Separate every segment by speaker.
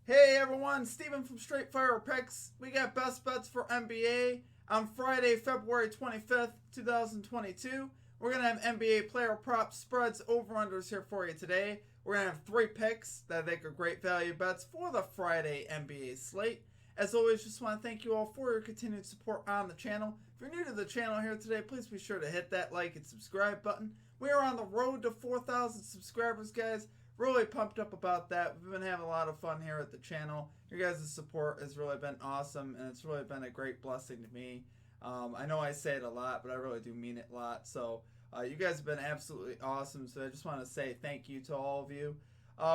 Speaker 1: Hey everyone, Steven from Straight Fire Picks. We got best bets for NBA on Friday, February 25th, 2022. We're going to have NBA player props, spreads, over-unders here for you today. We're going to have three picks that I think are great value bets for the Friday NBA slate. As always, just want to thank you all for your continued support on the channel. If you're new to the channel here today, please be sure to hit that like and subscribe button. We are on the road to 4,000 subscribers, guys. Really pumped up about that. We've been having a lot of fun here at the channel. Your guys' support has really been awesome, and it's really been a great blessing to me. I know I say it a lot, but I really do mean it a lot. So you guys have been absolutely awesome. So I just want to say thank you to all of you.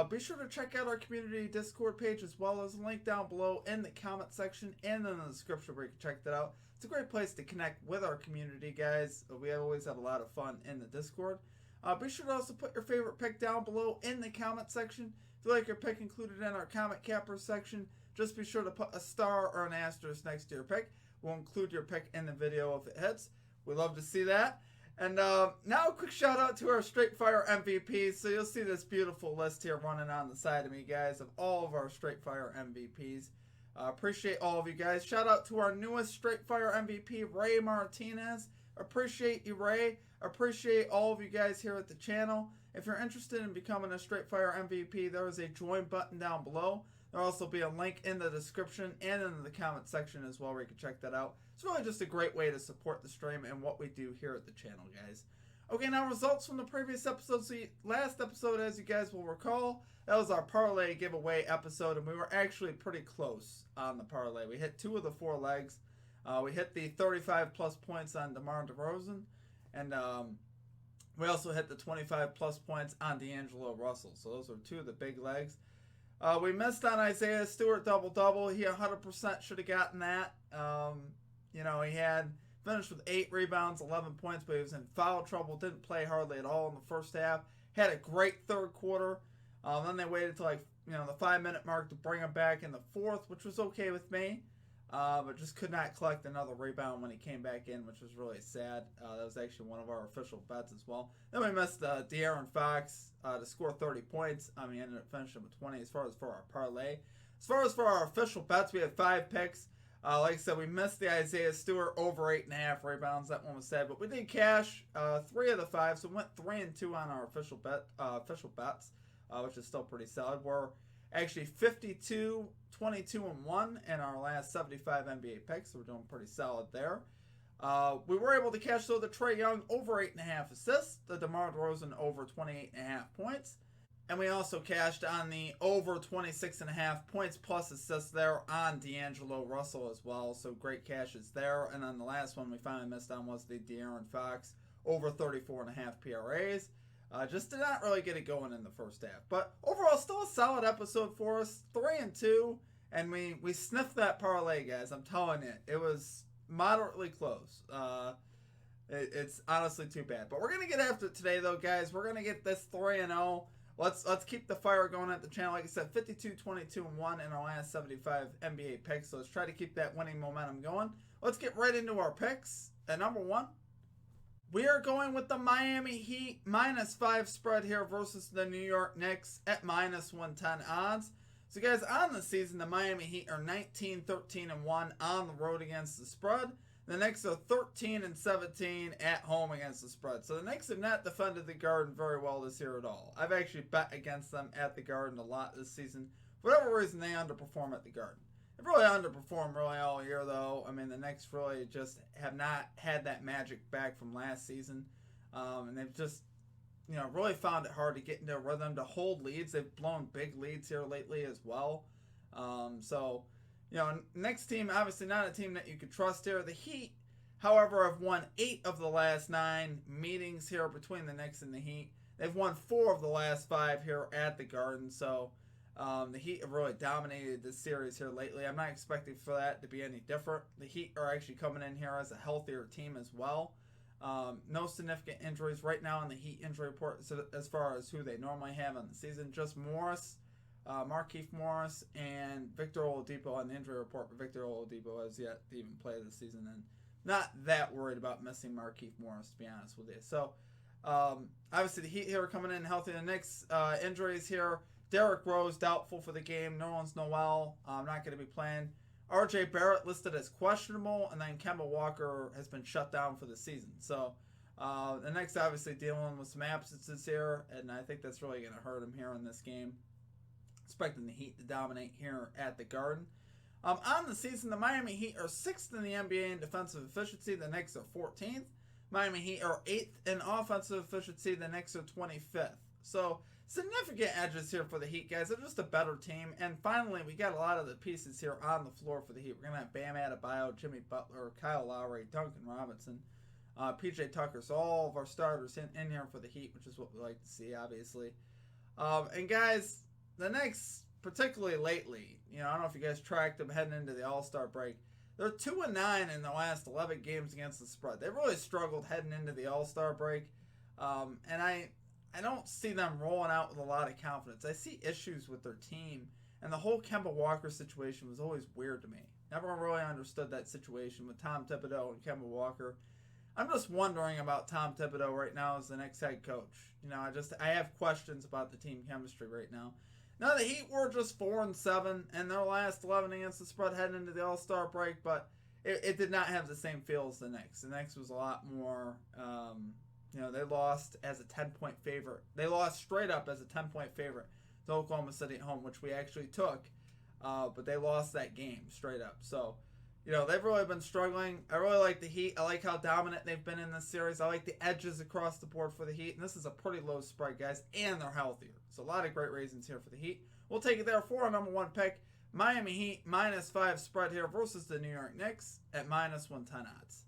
Speaker 1: Be sure to check out our community Discord page as well as a link down below in the comment section and in the description where you can check that out. It's a great place to connect with our community, guys. We always have a lot of fun in the Discord. Be sure to also put your favorite pick down below in the comment section. If you like your pick included in our comment capper section, just be sure to put a star or an asterisk next to your pick. We'll include your pick in the video if it hits. We love to see that. And now a quick shout out to our Straight Fire MVPs. So you'll see this beautiful list here running on the side of me, guys, of all of our Straight Fire MVPs. Appreciate all of you guys. Shout out to our newest Straight Fire MVP, Ray Martinez. Appreciate you, Ray. Appreciate all of you guys here at the channel. If you're interested in becoming a Straight Fire MVP, there is a join button down below. There'll also be a link in the description and in the comment section as well where you can check that out. It's really just a great way to support the stream and what we do here at the channel, guys. Okay, now results from the previous episode. So last episode, as you guys will recall, that was our parlay giveaway episode, and we were actually pretty close on the parlay. We hit 2 of the 4 legs. We hit the 35 plus points on DeMar DeRozan, and we also hit the 25 plus points on D'Angelo Russell. So those are 2 of the big legs. We missed on Isaiah Stewart double-double. He 100% should have gotten that. He had finished with 8 rebounds, 11 points, but he was in foul trouble, didn't play hardly at all in the first half. Had a great third quarter. Then they waited till the 5-minute mark to bring him back in the fourth, which was okay with me. But just could not collect another rebound when he came back in, which was really sad. That was actually one of our official bets as well. Then we missed De'Aaron Fox to score 30 points. He ended up finishing with 20 as far as for our parlay. As far as for our official bets, we had 5 picks. Like I said, we missed the Isaiah Stewart over 8.5 rebounds. That one was sad, but we did cash 3 of the 5, so we went 3-2 on our official bets, which is still pretty solid. We're actually 52, 22, and 1 in our last 75 NBA picks, so we're doing pretty solid there. We were able to cash though the Trae Young over 8.5 assists, the DeMar DeRozan over 28.5 points, and we also cashed on the over 26.5 points plus assists there on D'Angelo Russell as well. So great cashes there. And then the last one we finally missed on was the De'Aaron Fox over 34.5 PRAs. Just did not really get it going in the first half. But overall, still a solid episode for us. 3-2. And we sniffed that parlay, guys. I'm telling you. It was moderately close. It's honestly too bad. But we're going to get after it today, though, guys. We're going to get this 3-0. Let's keep the fire going at the channel. Like I said, 52, 22, and 1 in our last 75 NBA picks. So let's try to keep that winning momentum going. Let's get right into our picks. At number 1, we are going with the Miami Heat -5 spread here versus the New York Knicks at -110 odds. So, guys, on the season, the Miami Heat are 19, 13, and 1 on the road against the spread. The Knicks are 13 and 17 at home against the spread. So the Knicks have not defended the Garden very well this year at all. I've actually bet against them at the Garden a lot this season. For whatever reason, they underperform at the Garden. They've really underperformed really all year, though. The Knicks really just have not had that magic back from last season. And they've just, really found it hard to get into a rhythm, to hold leads. They've blown big leads here lately as well. Next team, obviously not a team that you could trust here. The Heat, however, have won 8 of the last 9 meetings here between the Knicks and the Heat. They've won 4 of the last 5 here at the Garden. So the Heat have really dominated this series here lately. I'm not expecting for that to be any different. The Heat are actually coming in here as a healthier team as well. No significant injuries right now in the Heat injury report as far as who they normally have on the season. Just Morris. Markieff Morris and Victor Oladipo on the injury report, but Victor Oladipo has yet to even play this season, and not that worried about missing Markieff Morris, to be honest with you. So, obviously the Heat here are coming in healthy. The Knicks injuries here Derrick Rose doubtful for the game. Nerlens Noel not going to be playing. R.J. Barrett listed as questionable, and then Kemba Walker has been shut down for the season. So the Knicks obviously dealing with some absences here, and I think that's really going to hurt him here in this game. Expecting the Heat to dominate here at the Garden. On the season, the Miami Heat are 6th in the NBA in defensive efficiency. The Knicks are 14th. Miami Heat are 8th in offensive efficiency. The Knicks are 25th. So significant edges here for the Heat, guys. They're just a better team. And finally, we got a lot of the pieces here on the floor for the Heat. We're going to have Bam Adebayo, Jimmy Butler, Kyle Lowry, Duncan Robinson, PJ Tucker. So all of our starters in here for the Heat, which is what we like to see, obviously. And guys, the Knicks, particularly lately, I don't know if you guys tracked them heading into the All-Star break. They're 2-9 in the last 11 games against the spread. They really struggled heading into the All-Star break. And I don't see them rolling out with a lot of confidence. I see issues with their team. And the whole Kemba Walker situation was always weird to me. Never really understood that situation with Tom Thibodeau and Kemba Walker. I'm just wondering about Tom Thibodeau right now as the next head coach. I have questions about the team chemistry right now. Now, the Heat were just 4-7 in their last 11 against the spread heading into the All-Star break, but it did not have the same feel as the Knicks. The Knicks was a lot more, they lost as a 10-point favorite. They lost straight up as a 10-point favorite to Oklahoma City at home, which we actually took, but they lost that game straight up. So, they've really been struggling. I really like the Heat. I like how dominant they've been in this series. I like the edges across the board for the Heat. And this is a pretty low spread, guys. And they're healthier. So a lot of great reasons here for the Heat. We'll take it there for our number 1 pick. Miami Heat -5 spread here versus the New York Knicks at -110 odds.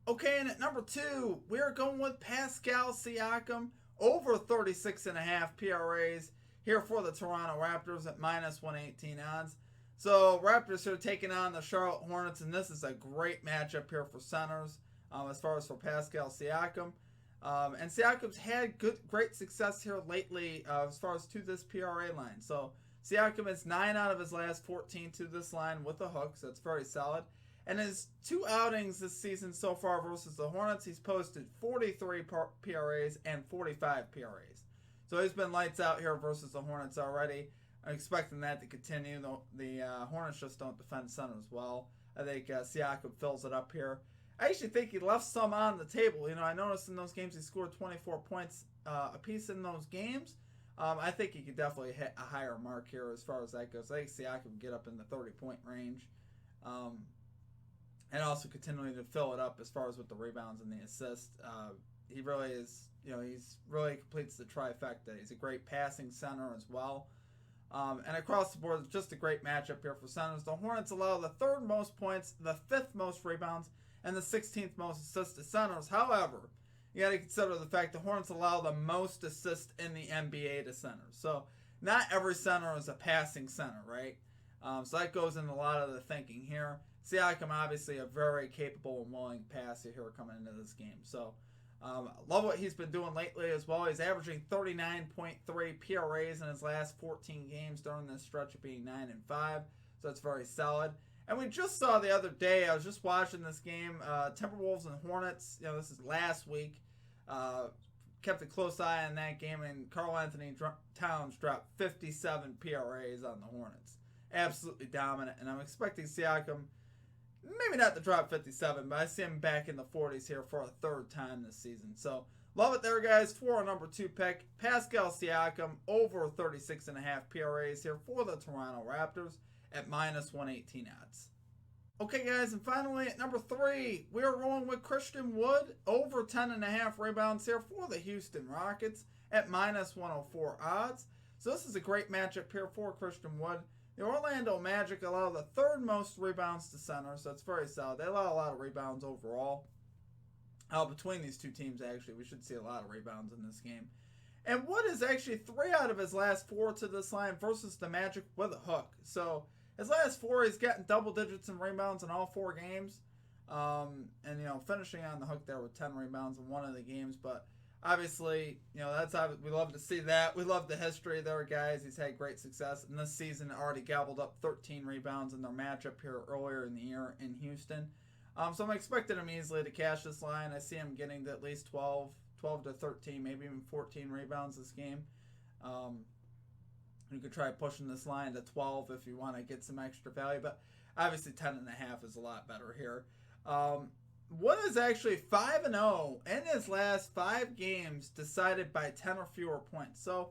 Speaker 1: Okay, and at number 2, we are going with Pascal Siakam over 36.5 PRAs here for the Toronto Raptors at -118 odds. So, Raptors here taking on the Charlotte Hornets, and this is a great matchup here for centers as far as for Pascal Siakam. And Siakam's had great success here lately as far as to this PRA line. So, Siakam is 9 out of his last 14 to this line with a hook, so that's very solid. And his 2 outings this season so far versus the Hornets, he's posted 43 PRAs and 45 PRAs. So, he's been lights out here versus the Hornets already. I'm expecting that to continue. The Hornets just don't defend centers well. I think Siakam fills it up here. I actually think he left some on the table. I noticed in those games he scored 24 points apiece in those games. I think he could definitely hit a higher mark here as far as that goes. I think Siakam can get up in the 30-point range. And also continuing to fill it up as far as with the rebounds and the assists. He really is, he's really completes the trifecta. He's a great passing center as well. And across the board, it's just a great matchup here for centers. The Hornets allow the 3rd most points, the 5th most rebounds, and the 16th most assists to centers. However, you got to consider the fact the Hornets allow the most assists in the NBA to centers. So not every center is a passing center, right? So that goes into a lot of the thinking here. Siakam, obviously, a very capable and willing passer here coming into this game. So love what he's been doing lately as well. He's averaging 39.3 PRAs in his last 14 games during this stretch of being 9-5. So that's very solid. And we just saw the other day, I was just watching this game, Timberwolves and Hornets. This is last week. Kept a close eye on that game, and Karl Anthony Towns dropped 57 PRAs on the Hornets. Absolutely dominant. And I'm expecting Siakam, maybe not to drop 57, but I see him back in the 40s here for a 3rd time this season. So, love it there, guys, for our number 2 pick. Pascal Siakam over 36.5 PRAs here for the Toronto Raptors at -118 odds. Okay, guys, and finally at number 3, we are rolling with Christian Wood over 10.5 rebounds here for the Houston Rockets at -104 odds. So this is a great matchup here for Christian Wood. The Orlando Magic allow the 3rd most rebounds to center, so it's very solid. They allow a lot of rebounds overall. Between these two teams, actually, we should see a lot of rebounds in this game. And Wood is actually 3 out of his last 4 to this line versus the Magic with a hook. So his last 4, he's gotten double digits in rebounds in all 4 games. And, finishing on the hook there with 10 rebounds in one of the games. But obviously, that's we love to see that. We love the history there, guys. He's had great success. And this season already gobbled up 13 rebounds in their matchup here earlier in the year in Houston. So I'm expecting him easily to cash this line. I see him getting to at least 12 to 13, maybe even 14 rebounds this game. You could try pushing this line to 12 if you want to get some extra value, but obviously 10.5 is a lot better here. Wood is actually 5-0 in his last 5 games decided by 10 or fewer points. So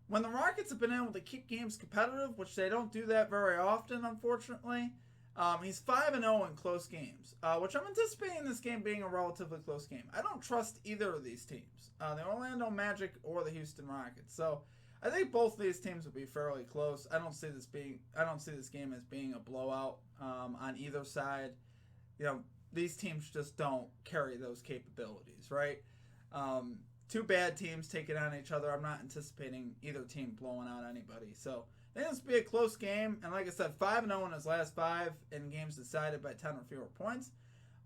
Speaker 1: when the Rockets have been able to keep games competitive, which they don't do that very often, unfortunately, he's 5-0 in close games, which I'm anticipating this game being a relatively close game. I don't trust either of these teams, the Orlando Magic or the Houston Rockets. So I think both of these teams will be fairly close. I don't see this game as being a blowout on either side. These teams just don't carry those capabilities, right? Two bad teams taking on each other. I'm not anticipating either team blowing out anybody. So I think this will be a close game. And like I said, 5-0 in his last 5 in games decided by 10 or fewer points.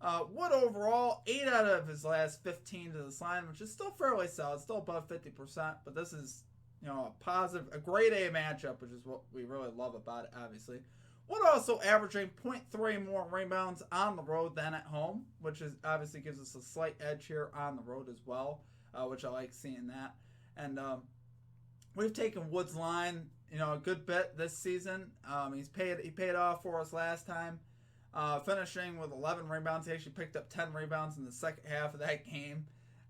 Speaker 1: Wood overall, 8 out of his last 15 to this line, which is still fairly solid, still above 50%. But this is, a grade A matchup, which is what we really love about it, obviously. Wood also averaging 0.3 more rebounds on the road than at home, which is obviously gives us a slight edge here on the road as well, which I like seeing that. And we've taken Wood's line, a good bit this season. He paid off for us last time, finishing with 11 rebounds. He actually picked up 10 rebounds in the second half of that game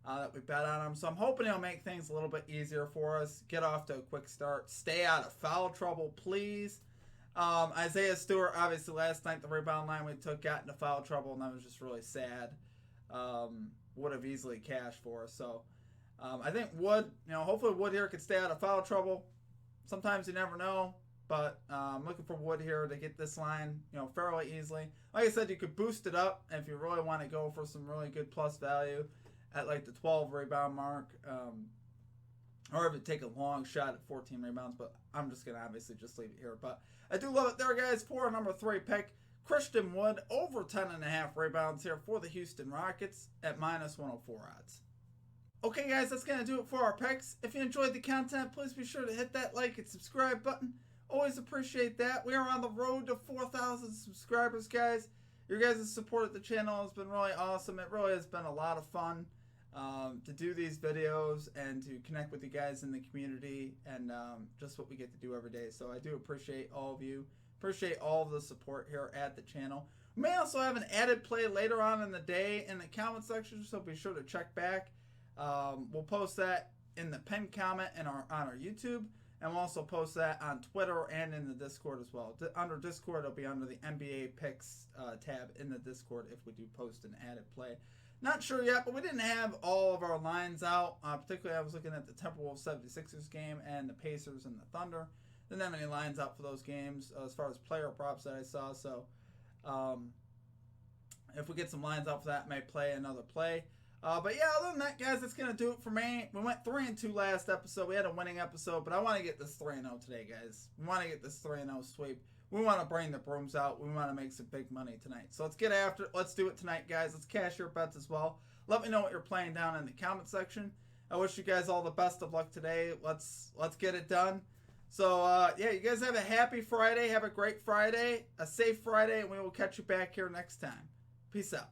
Speaker 1: that we bet on him. So I'm hoping he'll make things a little bit easier for us, get off to a quick start, stay out of foul trouble, please. Isaiah Stewart, obviously last night the rebound line we took got into foul trouble, and that was just really sad. Would have easily cashed for us. So I think Wood, hopefully Wood here could stay out of foul trouble. Sometimes you never know, but I'm looking for Wood here to get this line, fairly easily. Like I said, you could boost it up if you really want to go for some really good plus value at like the 12 rebound mark. Or if you take a long shot at 14 rebounds, but I'm just going to obviously just leave it here. But I do love it there, guys, for a number 3 pick. Christian Wood, over 10.5 rebounds here for the Houston Rockets at minus 104 odds. Okay, guys, that's going to do it for our picks. If you enjoyed the content, please be sure to hit that like and subscribe button. Always appreciate that. We are on the road to 4,000 subscribers, guys. Your guys' support of the channel has been really awesome. It really has been a lot of fun to do these videos and to connect with you guys in the community and just what we get to do every day. So I do appreciate all of you. Appreciate all of the support here at the channel. We may also have an added play later on in the day in the comment section, so be sure to check back. We'll post that in the pinned comment on our YouTube, and we'll also post that on Twitter and in the Discord as well. Under Discord, it'll be under the NBA Picks tab in the Discord if we do post an added play. Not sure yet, but we didn't have all of our lines out. Particularly, I was looking at the Timberwolves 76ers game and the Pacers and the Thunder. Didn't have any lines out for those games as far as player props that I saw. So if we get some lines out for that, may play another play. But yeah, other than that, guys, that's going to do it for me. We went 3-2 last episode. We had a winning episode, but I want to get this 3-0 today, guys. We want to get this 3-0 sweep. We want to bring the brooms out. We want to make some big money tonight. So let's get after it. Let's do it tonight, guys. Let's cash your bets as well. Let me know what you're playing down in the comment section. I wish you guys all the best of luck today. Let's get it done. So, yeah, you guys have a happy Friday. Have a great Friday, a safe Friday, and we will catch you back here next time. Peace out.